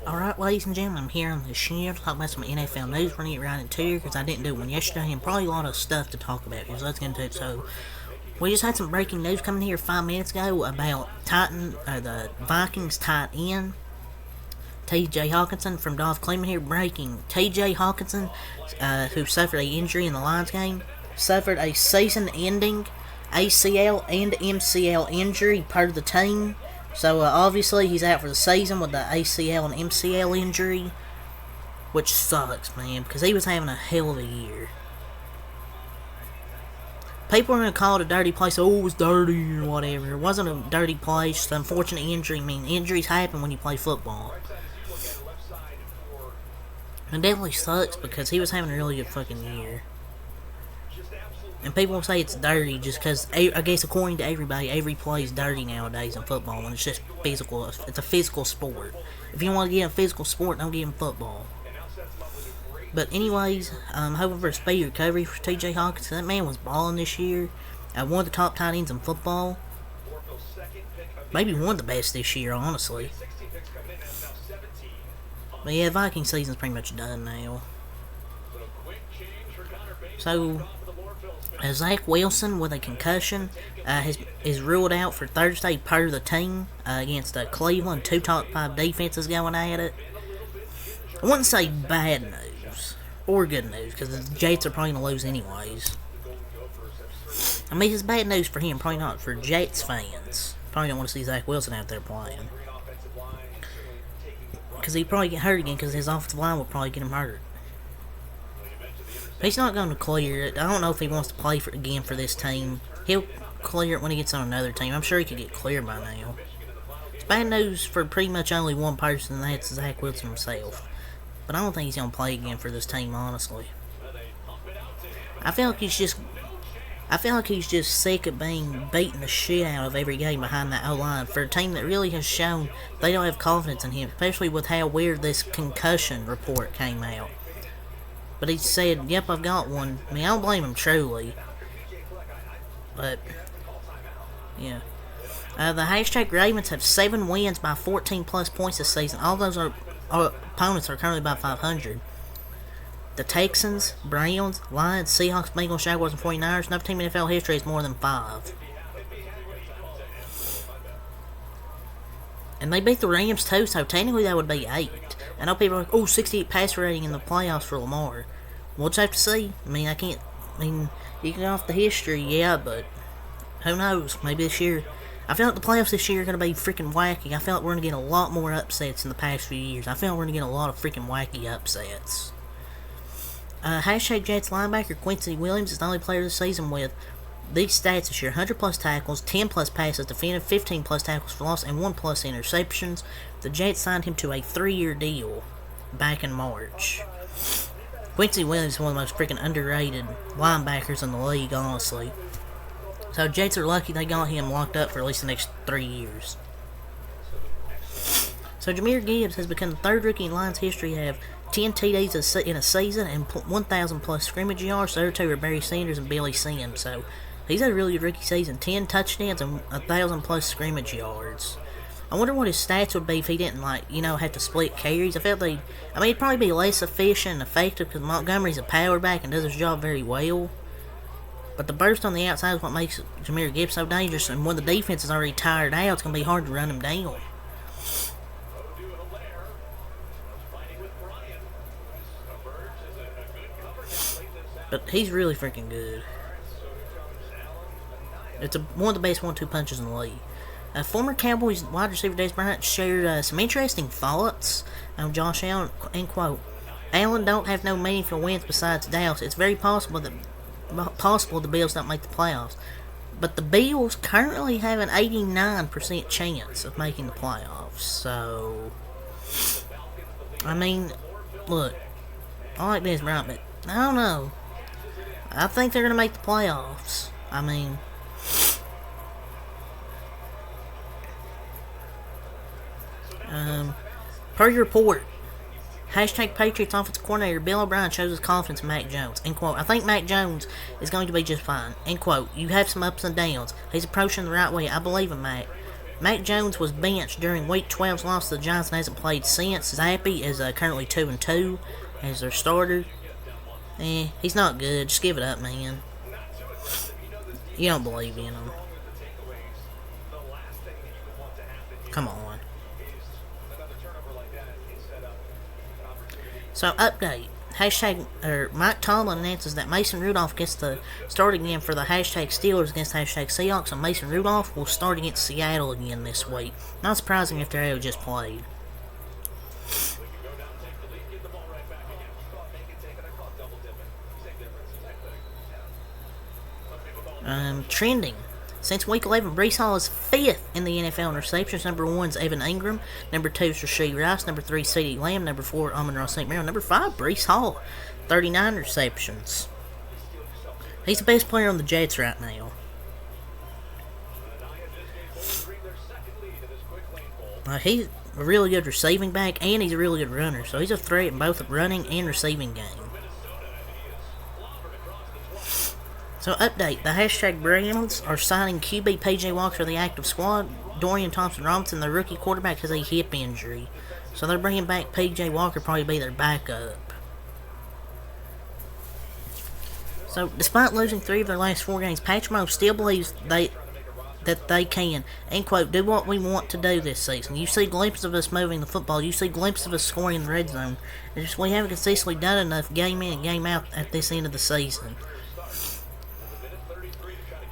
Alright, ladies and gentlemen, I'm here on the show to talk about some NFL news. We're going to get right into it because I didn't do one yesterday and probably a lot of stuff to talk about here, so let's get into it. So, we just had some breaking news coming here 5 minutes ago about the Vikings tight end, T.J. Hockenson from Dolph Cleveland here. Breaking: T.J. Hockenson, who suffered an injury in the Lions game, suffered a season-ending ACL and MCL injury part of the team. So, obviously, he's out for the season with the ACL and MCL injury, which sucks, man, because he was having a hell of a year. People are going to call it a dirty place. Oh, it was dirty or whatever. It wasn't a dirty place. It's an unfortunate injury. I mean, injuries happen when you play football. It definitely sucks because he was having a really good fucking year. And people will say it's dirty just because, I guess according to everybody, every play is dirty nowadays in football, and it's just physical. It's a physical sport. If you want to get a physical sport, don't get in football. But anyways, hoping for a speedy recovery for T.J. Hockenson. That man was balling this year. One of the top tight ends in football. Maybe one of the best this year, honestly. But yeah, Viking season's pretty much done now. So, Zach Wilson with a concussion is ruled out for Thursday part of the team against Cleveland. Two top 5 defenses going at it. I wouldn't say bad news or good news because the Jets are probably going to lose anyways. I mean, it's bad news for him, probably not for Jets fans. Probably don't want to see Zach Wilson out there playing. Because he'd probably get hurt again because his offensive line would probably get him hurt. He's not going to clear it. I don't know if he wants to play again for this team. He'll clear it when he gets on another team. I'm sure he could get cleared by now. It's bad news for pretty much only one person, and that's Zach Wilson himself. But I don't think he's going to play again for this team, honestly. I feel like he's just sick of being beaten the shit out of every game behind that O-line for a team that really has shown they don't have confidence in him, especially with how weird this concussion report came out. But he said, yep, I've got one. I mean, I don't blame him, truly. But, yeah. The hashtag Ravens have 7 wins by 14 plus points this season. All those opponents are currently by 500. The Texans, Browns, Lions, Seahawks, Bengals, Jaguars, and 49ers. No team in NFL history has more than 5. And they beat the Rams too, so technically that would be 8. I know people are like, oh, 68 passer rating in the playoffs for Lamar. We'll just have to see. You can go off the history, yeah, but who knows? Maybe this year. I feel like the playoffs this year are going to be freaking wacky. I feel like we're going to get a lot more upsets in the past few years. I feel like we're going to get a lot of freaking wacky upsets. Hashtag Jets linebacker Quincy Williams is the only player this season with these stats this year: 100 plus tackles, 10 plus passes defended, 15 plus tackles for loss, and 1 plus interceptions. The Jets signed him to a 3-year deal back in March. Quincy Williams is one of the most freaking underrated linebackers in the league, honestly. So Jets are lucky they got him locked up for at least the next 3 years. So Jahmyr Gibbs has become the 3rd rookie in Lions history to have 10 TDs in a season and 1,000 plus scrimmage yards. The other 2 are Barry Sanders and Billy Sims. So he's had a really good rookie season. 10 touchdowns and 1,000 plus scrimmage yards. I wonder what his stats would be if he didn't, have to split carries. He'd probably be less efficient and effective because Montgomery's a power back and does his job very well. But the burst on the outside is what makes Jahmyr Gibbs so dangerous, and when the defense is already tired out, it's going to be hard to run him down. But he's really freaking good. It's one of the best 1-2 punches in the league. Former Cowboys wide receiver Dez Bryant shared some interesting thoughts on Josh Allen, and quote, Allen don't have no meaningful wins besides Dallas. It's very possible the Bills don't make the playoffs. But the Bills currently have an 89% chance of making the playoffs. So, look, I like Dez Bryant, but I don't know. I think they're going to make the playoffs. Per your report, hashtag Patriots offensive coordinator Bill O'Brien shows his confidence in Mac Jones. End quote. I think Mac Jones is going to be just fine. End quote. You have some ups and downs. He's approaching the right way. I believe in Mac. Mac Jones was benched during Week 12's loss to the Giants and hasn't played since. Zappy is currently 2-2 as their starter. He's not good. Just give it up, man. You don't believe in him. Come on. So, update. Mike Tomlin announces that Mason Rudolph gets to start again for the Steelers against Seahawks, and Mason Rudolph will start against Seattle again this week. Not surprising if they're just played. Trending. Since Week 11, Breece Hall is 5th in the NFL in receptions. Number 1 is Evan Ingram. Number 2 is Rashee Rice. Number 3 is CeeDee Lamb. Number 4, Amon-Ra St. Brown. Number 5, Breece Hall. 39 receptions. He's the best player on the Jets right now. He's a really good receiving back, and he's a really good runner. So he's a threat in both the running and receiving game. So, update. The Browns are signing QB P.J. Walker to the active squad. Dorian Thompson-Robinson, the rookie quarterback, has a hip injury. So, they're bringing back P.J. Walker, probably be their backup. So, despite losing 3 of their last 4 games, Patrick Mahomes still believes that they can, end quote, do what we want to do this season. You see glimpses of us moving the football. You see glimpses of us scoring in the red zone. It's just we haven't consistently done enough game in and game out at this end of the season.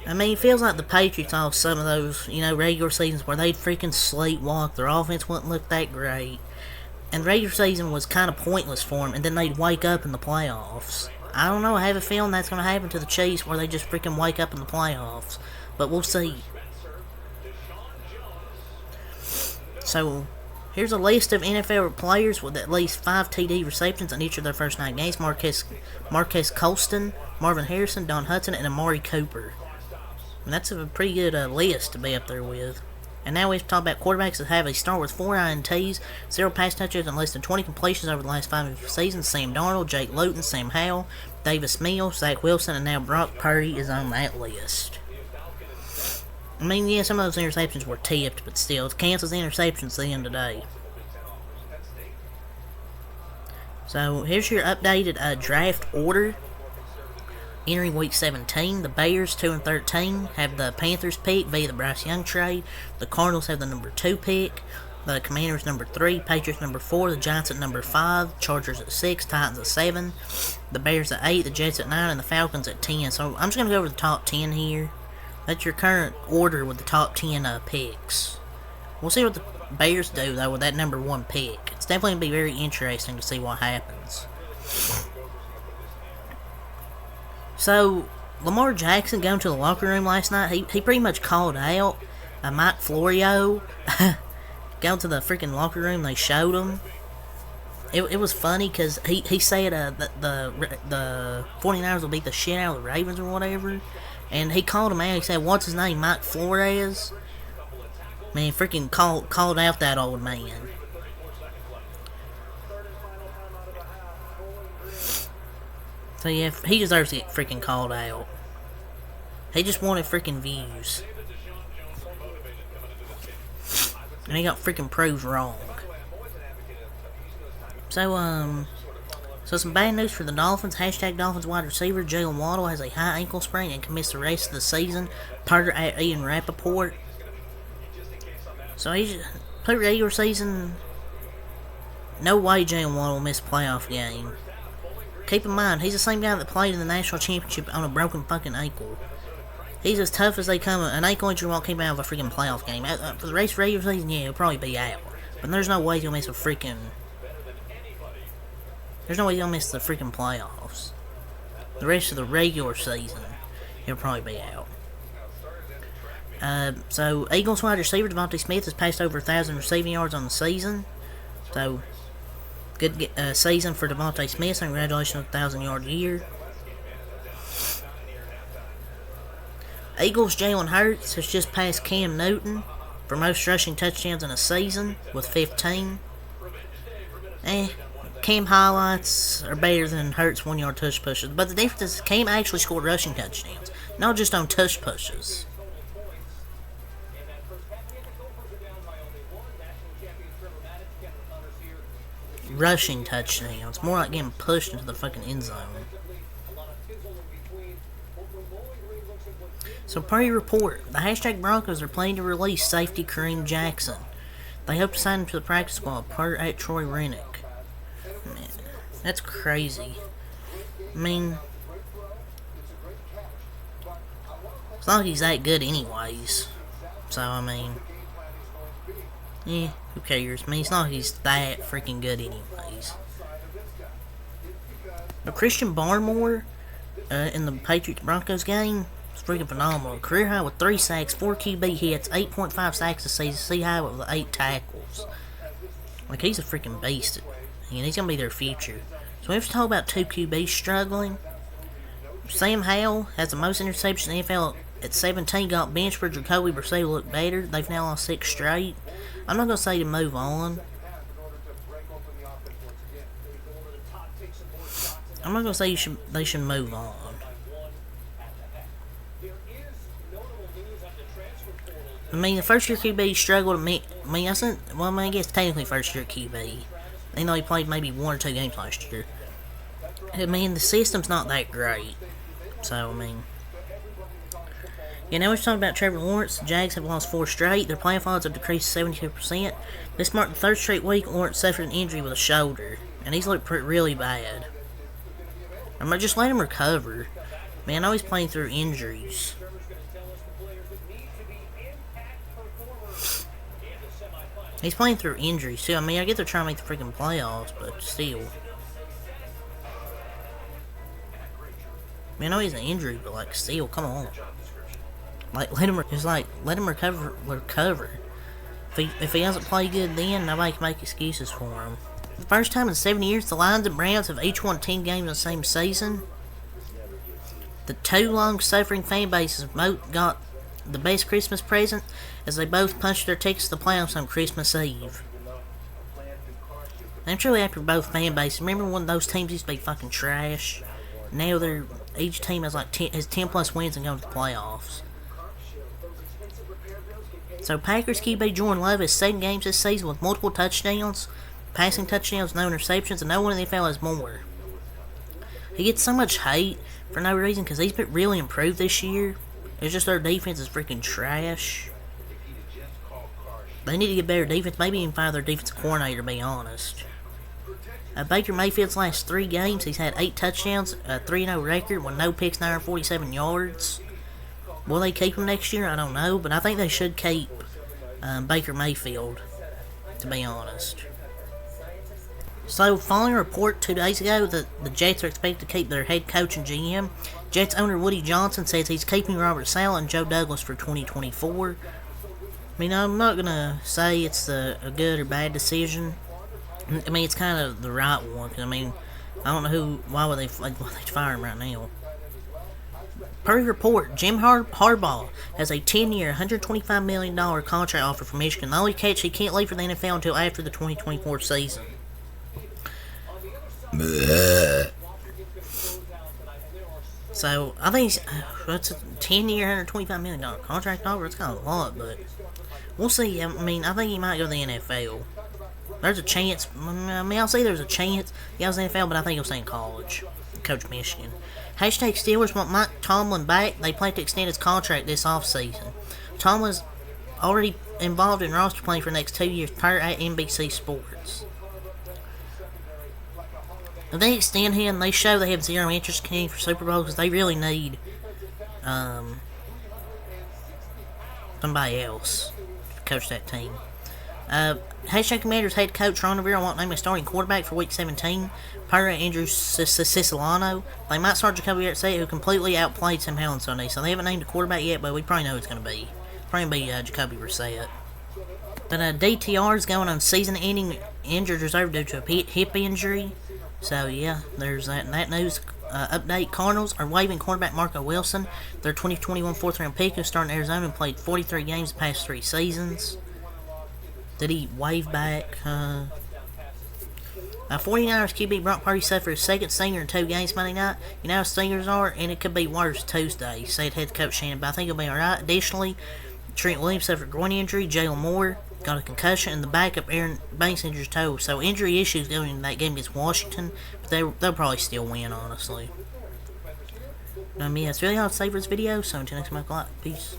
I mean, it feels like the Patriots off some of those, regular seasons where they'd freaking sleepwalk. Their offense wouldn't look that great. And the regular season was kind of pointless for them, and then they'd wake up in the playoffs. I don't know, I have a feeling that's going to happen to the Chiefs where they just freaking wake up in the playoffs. But we'll see. So, here's a list of NFL players with at least 5 TD receptions in each of their first 9 games. Marquez Colston, Marvin Harrison, Don Hudson, and Amari Cooper. And that's a pretty good list to be up there with. And now we have to talk about quarterbacks that have a start with 4 INTs, 0 pass touchdowns, and less than 20 completions over the last 5 seasons. Sam Darnold, Jake Luton, Sam Howell, Davis Mills, Zach Wilson, and now Brock Purdy is on that list. I mean, yeah, some of those interceptions were tipped, but still, it cancels the interceptions at the end of the day. So, here's your updated draft order. Entering Week 17, the Bears, 2-13, have the Panthers pick via the Bryce Young trade. The Cardinals have the number 2 pick. The Commanders, number 3. Patriots, number 4. The Giants at number 5. Chargers at 6. Titans at 7. The Bears at 8. The Jets at 9. And the Falcons at 10. So, I'm just going to go over the top 10 here. That's your current order with the top 10 picks. We'll see what the Bears do, though, with that number 1 pick. It's definitely going to be very interesting to see what happens. So, Lamar Jackson going to the locker room last night, he pretty much called out Mike Florio. Going to the freaking locker room, they showed him. It was funny because he said that the 49ers will beat the shit out of the Ravens or whatever. And he called him out. He said, what's his name, Mike Flores? Man, freaking called out that old man. So yeah, he deserves to get freaking called out. He just wanted freaking views. And he got freaking proved wrong. So some bad news for the Dolphins. #Dolphins wide receiver Jalen Waddle has a high ankle sprain and can miss the rest of the season, per Ian Rappaport. So he's played regular season. No way Jalen Waddle will miss a playoff game. Keep in mind, he's the same guy that played in the national championship on a broken fucking ankle. He's as tough as they come. An ankle injury won't keep out of a freaking playoff game. For the race for regular season, yeah, he'll probably be out. But there's no way he'll miss a freaking... There's no way he'll miss the freaking playoffs. The rest of the regular season, he'll probably be out. So, Eagles wide receiver Devontae Smith has passed over 1,000 receiving yards on the season. So, good season for Devontae Smith. Congratulations on 1,000-yard year. Eagles Jalen Hurts has just passed Cam Newton for most rushing touchdowns in a season with 15. Cam highlights are better than Hurts 1-yard touch pushes. But the difference is Cam actually scored rushing touchdowns, not just on touch pushes. rushing touchdowns. More like getting pushed into the fucking end zone. So, per your report, the hashtag Broncos are planning to release safety Kareem Jackson. They hope to sign him to the practice squad, per at Troy Rennick. Man, that's crazy. I mean, it's not like he's that good anyways. So, I mean, who cares? I mean, it's not like he's that freaking good anyways. But Christian Barmore, in the Patriots-Broncos game, was freaking phenomenal. Career high with 3 sacks, 4 QB hits, 8.5 sacks a season, C high with 8 tackles. Like, he's a freaking beast. And he's going to be their future. So we have to talk about 2 QBs struggling. Sam Howell has the most interceptions in the NFL at 17, got benched for Jacoby Brissett to look better. They've now lost 6 straight. I'm not going to say to move on. I'm not going to say they should move on. I mean, the first year QB struggled. I guess technically first year QB. Even though he played maybe 1 or 2 games last year. I mean, the system's not that great. So, I mean. Yeah, now we're talking about Trevor Lawrence. The Jags have lost 4 straight. Their playoff odds have decreased 72%. This marked the 3rd straight week Lawrence suffered an injury with a shoulder. And he's looked really bad. I'm gonna just let him recover. Man, I know he's playing through injuries. He's playing through injuries too. I mean, I get they're trying to make the freaking playoffs, but still. Man, I know he's an injury, but like, still, come on. Like, let him recover. If he doesn't play good then, nobody can make excuses for him. For the first time in 7 years, the Lions and Browns have each won 10 games in the same season. The 2 long-suffering fan bases both got the best Christmas present as they both punched their tickets to the playoffs on Christmas Eve. I'm truly happy for both fan bases. Remember when those teams used to be fucking trash? Now each team has 10 plus wins and goes to the playoffs. So Packers QB Jordan Love has 7 games this season with multiple touchdowns, passing touchdowns, no interceptions, and no one in the NFL has more. He gets so much hate for no reason because he's been really improved this year. It's just their defense is freaking trash. They need to get better defense. Maybe even fire their defensive coordinator, to be honest. Baker Mayfield's last 3 games, he's had 8 touchdowns, a 3-0 record with no picks, 947 yards. Will they keep him next year? I don't know, but I think they should keep Baker Mayfield, to be honest. So, following a report 2 days ago that the Jets are expected to keep their head coach and GM, Jets owner Woody Johnson says he's keeping Robert Saleh and Joe Douglas for 2024. I mean, I'm not going to say it's a good or bad decision. I mean, it's kind of the right one. I mean, I don't know why would they fire him right now. Per report, Jim Harbaugh has a 10-year, $125 million contract offer from Michigan. The only catch, he can't leave for the NFL until after the 2024 season. So, I think that's a 10-year, $125 million contract offer. It's kind of a lot, but we'll see. I mean, I think he might go to the NFL. There's a chance. I mean, I'll say there's a chance he goes to the NFL, but I think he'll stay in college. Coach Michigan. Hashtag Steelers want Mike Tomlin back. They plan to extend his contract this offseason. Tomlin's already involved in roster planning for the next 2 years, per at NBC Sports. If they extend him, they show they have zero interest in him for Super Bowl because they really need somebody else to coach that team. Hashtag Commanders head coach Ron Rivera won't name a starting quarterback for Week 17. Per Andrew Siciliano. They might start Jacoby Brissett, who completely outplayed Sam Howell on Sunday. So they haven't named a quarterback yet, but we probably know who it's going to be. Probably be Jacoby Brissett. But DTR is going on season-ending injured reserve due to a hip injury. So yeah, there's that news. Update: Cardinals are waiving cornerback Marco Wilson, their 2021 4th-round pick, who started in Arizona and played 43 games the past 3 seasons. Did he waive back? 49ers QB Brock Purdy suffered his second stinger in 2 games Monday night. You know how stingers are, and it could be worse Tuesday, said head coach Shannon, but I think he'll be alright. Additionally, Trent Williams suffered a groin injury. Jalen Moore got a concussion in the backup. Aaron Banks injured his toe. So injury issues going into that game against Washington, but they'll probably still win, honestly. That's really all I'd say for this video. So until next time, peace.